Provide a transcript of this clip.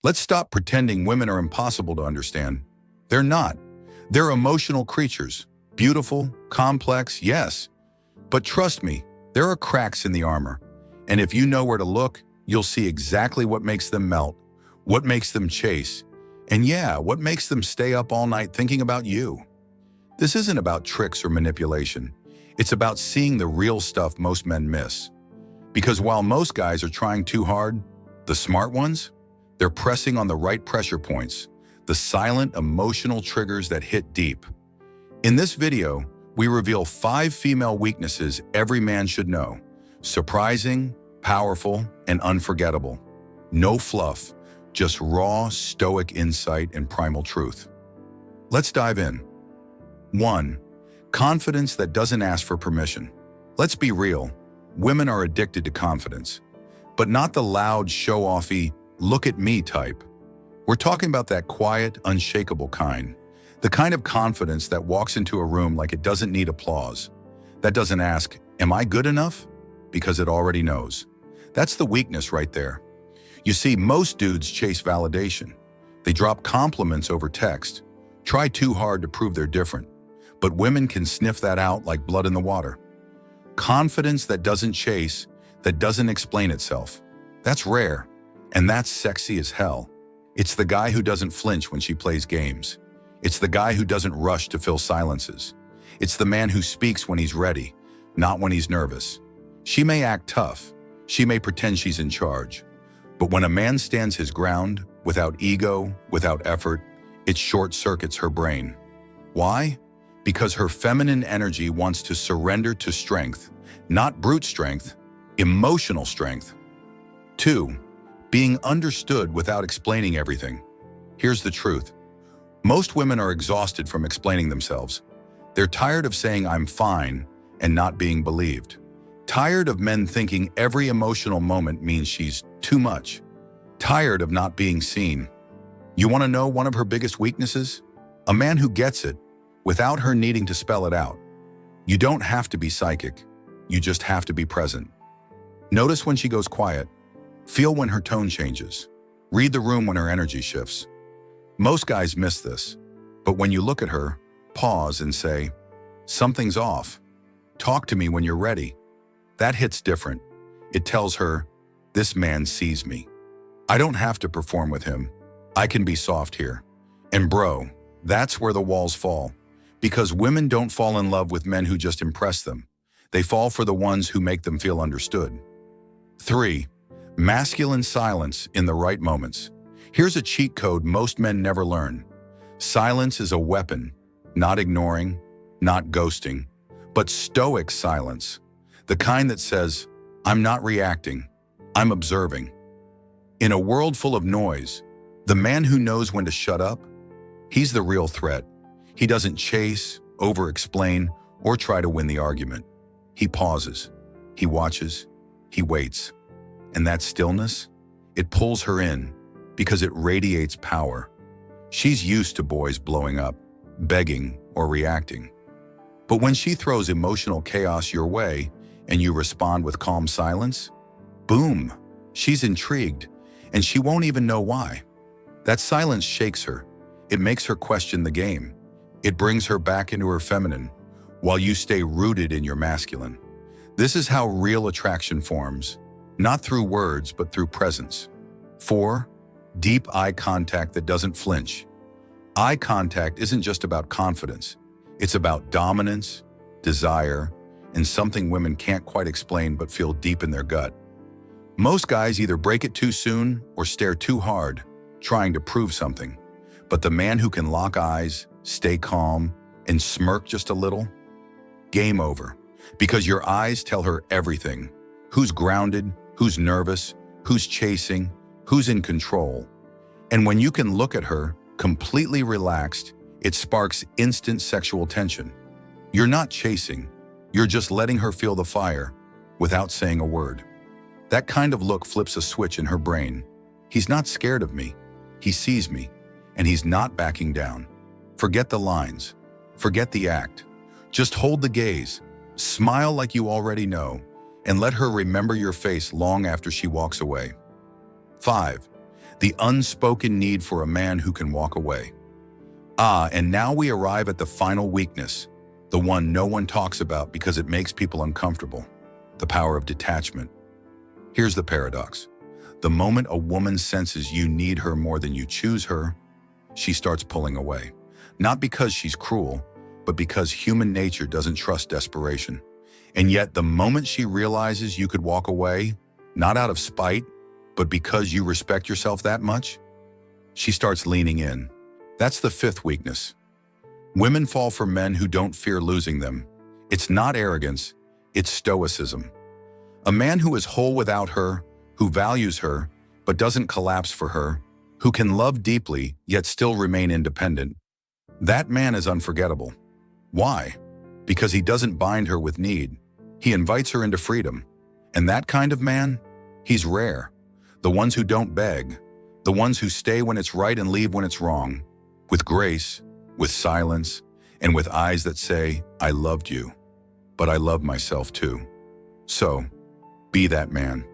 Let's stop pretending women are impossible to understand. They're not. They're emotional creatures. Beautiful, complex, yes. But trust me, there are cracks in the armor. And if you know where to look, you'll see exactly what makes them melt, what makes them chase, and yeah, what makes them stay up all night thinking about you. This isn't about tricks or manipulation. It's about seeing the real stuff most men miss. Because while most guys are trying too hard, the smart ones, they're pressing on the right pressure points, the silent emotional triggers that hit deep. In this video, we reveal 5 female weaknesses every man should know. Surprising, powerful, and unforgettable. No fluff, just raw, stoic insight and primal truth. Let's dive in. 1. Confidence that doesn't ask for permission. Let's be real, women are addicted to confidence, but not the loud, show-offy, look at me type. We're talking about that quiet, unshakable kind. The kind of confidence that walks into a room like it doesn't need applause. That doesn't ask, am I good enough? Because it already knows. That's the weakness right there. You see, most dudes chase validation. They drop compliments over text, try too hard to prove they're different. But women can sniff that out like blood in the water. Confidence that doesn't chase, that doesn't explain itself. That's rare, and that's sexy as hell. It's the guy who doesn't flinch when she plays games. It's the guy who doesn't rush to fill silences. It's the man who speaks when he's ready, not when he's nervous. She may act tough. She may pretend she's in charge. But when a man stands his ground, without ego, without effort, it short-circuits her brain. Why? Because her feminine energy wants to surrender to strength, not brute strength, emotional strength. 2. Being understood without explaining everything. Here's the truth. Most women are exhausted from explaining themselves. They're tired of saying I'm fine and not being believed. Tired of men thinking every emotional moment means she's too much. Tired of not being seen. You want to know one of her biggest weaknesses? A man who gets it, without her needing to spell it out. You don't have to be psychic. You just have to be present. Notice when she goes quiet. Feel when her tone changes. Read the room when her energy shifts. Most guys miss this, but when you look at her, pause and say, something's off. Talk to me when you're ready. That hits different. It tells her, this man sees me. I don't have to perform with him. I can be soft here. And bro, that's where the walls fall. Because women don't fall in love with men who just impress them. They fall for the ones who make them feel understood. 3. Masculine silence in the right moments. Here's a cheat code most men never learn. Silence is a weapon, not ignoring, not ghosting, but stoic silence. The kind that says, I'm not reacting, I'm observing. In a world full of noise, the man who knows when to shut up, he's the real threat. He doesn't chase, over-explain, or try to win the argument. He pauses, he watches, he waits. And that stillness, it pulls her in because it radiates power. She's used to boys blowing up, begging, or reacting. But when she throws emotional chaos your way and you respond with calm silence, boom, she's intrigued, and she won't even know why. That silence shakes her. It makes her question the game. It brings her back into her feminine, while you stay rooted in your masculine. This is how real attraction forms, not through words, but through presence. 4. Deep eye contact that doesn't flinch. Eye contact isn't just about confidence. It's about dominance, desire, and something women can't quite explain but feel deep in their gut. Most guys either break it too soon or stare too hard, trying to prove something. But the man who can lock eyes, stay calm, and smirk just a little? Game over. Because your eyes tell her everything. Who's grounded, who's nervous, who's chasing, who's in control. And when you can look at her, completely relaxed, it sparks instant sexual tension. You're not chasing. You're just letting her feel the fire without saying a word. That kind of look flips a switch in her brain. He's not scared of me. He sees me, and he's not backing down. Forget the lines. Forget the act. Just hold the gaze. Smile like you already know, and let her remember your face long after she walks away. 5. The unspoken need for a man who can walk away. And now we arrive at the final weakness, the one no one talks about because it makes people uncomfortable, the power of detachment. Here's the paradox. The moment a woman senses you need her more than you choose her, she starts pulling away. Not because she's cruel, but because human nature doesn't trust desperation. And yet the moment she realizes you could walk away, not out of spite, but because you respect yourself that much, she starts leaning in. That's the fifth weakness. Women fall for men who don't fear losing them. It's not arrogance, it's stoicism. A man who is whole without her, who values her, but doesn't collapse for her, who can love deeply yet still remain independent. That man is unforgettable. Why? Because he doesn't bind her with need. He invites her into freedom. And that kind of man, he's rare. The ones who don't beg, the ones who stay when it's right and leave when it's wrong, with grace, with silence, and with eyes that say, I loved you, but I love myself too. So, be that man.